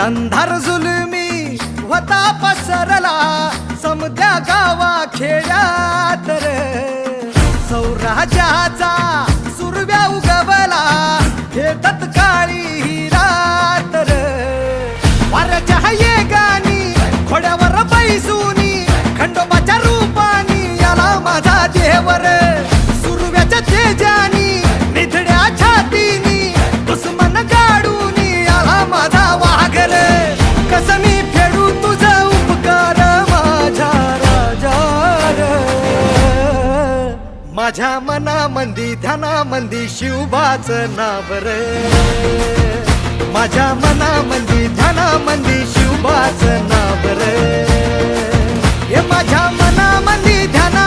अंधार जुलमी होता पसरला समद्या गावा खेड्यात रे सौराज्याचा सुरव्या उगवला हे तत्काळी ही रात रे वाऱ्याच्या येगानी घोड्यावर बैसूनी खंडोबाच्या रूपानी याला माझा देवर सुरव्याच्या तेजानी निधड्या छातीनी दुश्मन गाडूनी याला माझा वाघर कसं मी फेडू तुझा उपकार माझ्या राजा माझ्या मनामंदी ध्यानामंदी शिवबाच नाव रे माझ्या मनामंदी ध्यानामंदी शिवबाच नाव रे हे माझ्या मनामंदी ध्याना